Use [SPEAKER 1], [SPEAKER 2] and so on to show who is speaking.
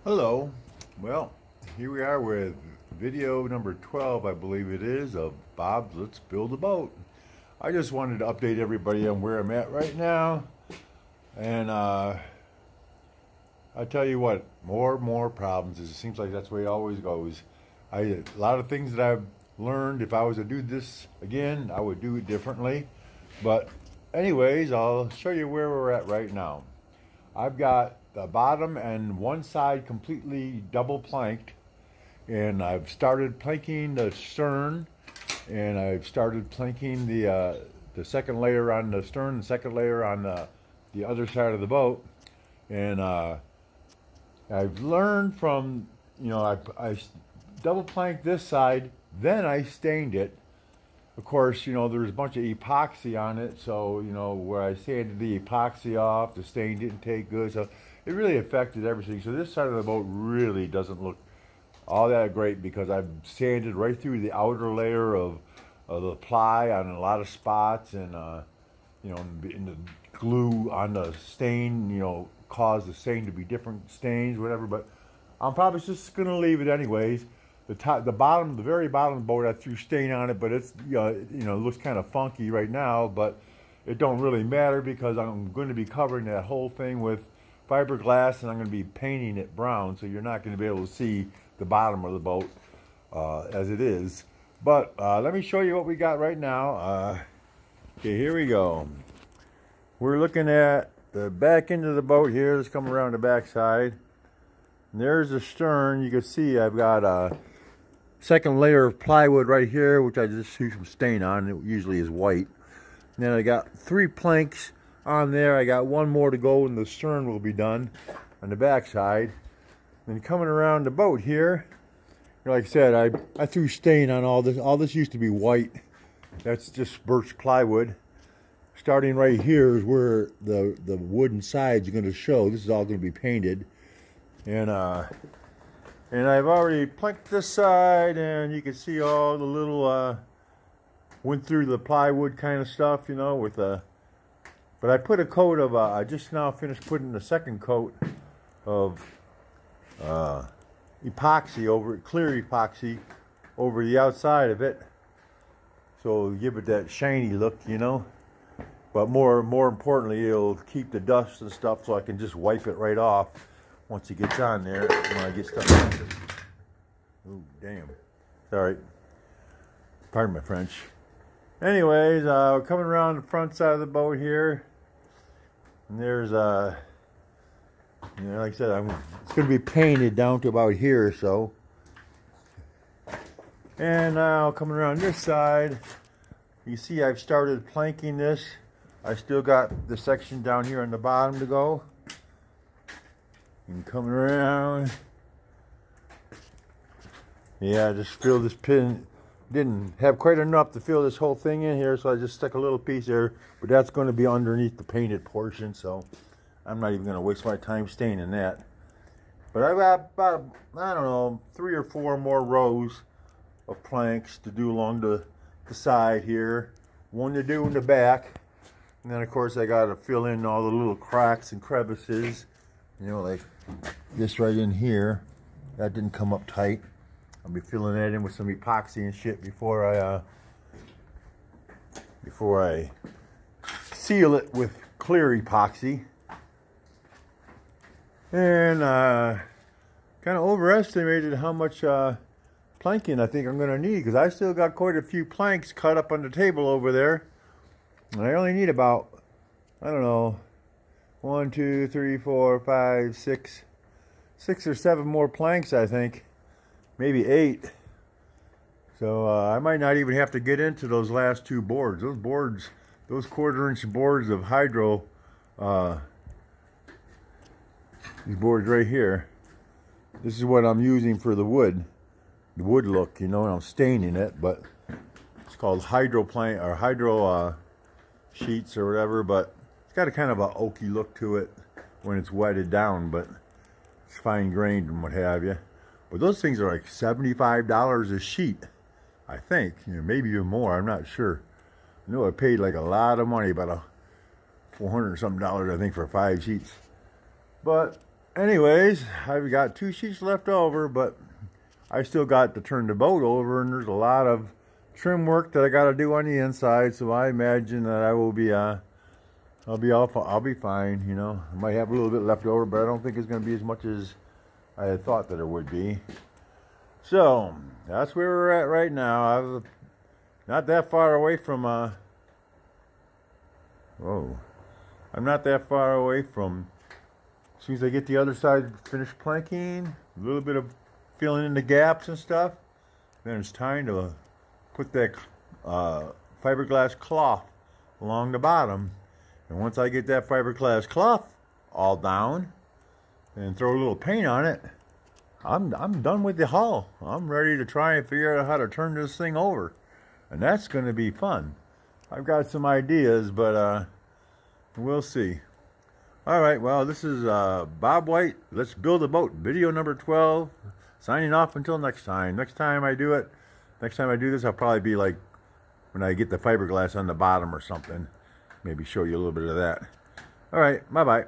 [SPEAKER 1] Hello. Well, here we are with video number 12, I believe it is, of Bob's Let's Build a Boat. I just wanted to update everybody on where I'm at right now. And I tell you what, more problems. It seems like that's the way it always goes. A lot of things that I've learned, if I was to do this again, I would do it differently. But anyways, I'll show you where we're at right now. I've got the bottom and one side completely double planked, and I've started planking the stern, and I've started planking the second layer on the stern, the second layer on the other side of the boat. And I've learned from, I double planked this side, then I stained it. Of course, there's a bunch of epoxy on it, so, where I sanded the epoxy off, the stain didn't take good, so it really affected everything. So this side of the boat really doesn't look all that great because I've sanded right through the outer layer of the ply on a lot of spots, and, and the glue on the stain, caused the stain to be different stains, whatever, but I'm probably just going to leave it anyways. The very bottom of the boat, I threw stain on it, but it's, it looks kind of funky right now, but it don't really matter because I'm going to be covering that whole thing with fiberglass, and I'm going to be painting it brown, so you're not going to be able to see the bottom of the boat as it is. But let me show you what we got right now. Okay, here we go. We're looking at the back end of the boat here. Let's come around the back side. And there's the stern. You can see I've got a second layer of plywood right here, which I just threw some stain on. It usually is white. And then I got 3 planks on there. I got one more to go, and the stern will be done on the back side. And coming around the boat here, like I said, I threw stain on all this. All this used to be white. That's just birch plywood. Starting right here is where the wooden sides are going to show. This is all going to be painted. And I've already planked this side, and you can see all the little went through the plywood kind of stuff, with but I put a coat of I just now finished putting the second coat of epoxy over it, clear epoxy over the outside of it, so give it that shiny look, but more importantly, it'll keep the dust and stuff, so I can just wipe it right off once it gets on there when I get stuff on it. Oh, damn. Sorry. Pardon my French. Anyways, coming around the front side of the boat here. And there's, like I said, it's going to be painted down to about here or so. And now coming around this side, you see I've started planking this. I still got the section down here on the bottom to go. And coming around, yeah, I just filled this pin. Didn't have quite enough to fill this whole thing in here, so I just stuck a little piece there, but that's going to be underneath the painted portion, so I'm not even going to waste my time staining that. But I've got about, I don't know, 3 or 4 more rows of planks to do along the side here, one to do in the back, and then of course I got to fill in all the little cracks and crevices. Like this right in here, that didn't come up tight. I'll be filling that in with some epoxy and shit before I seal it with clear epoxy. And kind of overestimated how much planking I think I'm going to need, because I still got quite a few planks cut up on the table over there, and I only need about, I don't know, 1, 2, 3, 4, 5, 6 or 7 more planks, I think. Maybe 8. So I might not even have to get into those last 2 boards. Those boards, those 1/4-inch boards of hydro, these boards right here. This is what I'm using for the wood look, and I'm staining it, but it's called hydro plank or hydro sheets or whatever, but got a kind of a oaky look to it when it's wetted down, but it's fine grained and what have you. But those things are like $75 a sheet, I think. Maybe even more. I'm not sure. I know I paid like a lot of money, about $400 something, I think, for 5 sheets. But anyways, I've got 2 sheets left over, but I still got to turn the boat over, and there's a lot of trim work that I got to do on the inside. So I imagine that I will be I'll be fine. You know, I might have a little bit left over, but I don't think it's going to be as much as I had thought that it would be. So that's where we're at right now. I'm not that far away from I'm not that far away from, as soon as I get the other side finished planking, a little bit of filling in the gaps and stuff, then it's time to put that fiberglass cloth along the bottom. And once I get that fiberglass cloth all down and throw a little paint on it, I'm done with the hull. I'm ready to try and figure out how to turn this thing over. And that's going to be fun. I've got some ideas, but we'll see. All right, well, this is Bob White. Let's build a boat. Video number 12. Signing off until next time. Next time I do this, I'll probably be like when I get the fiberglass on the bottom or something. Maybe show you a little bit of that. All right, bye-bye.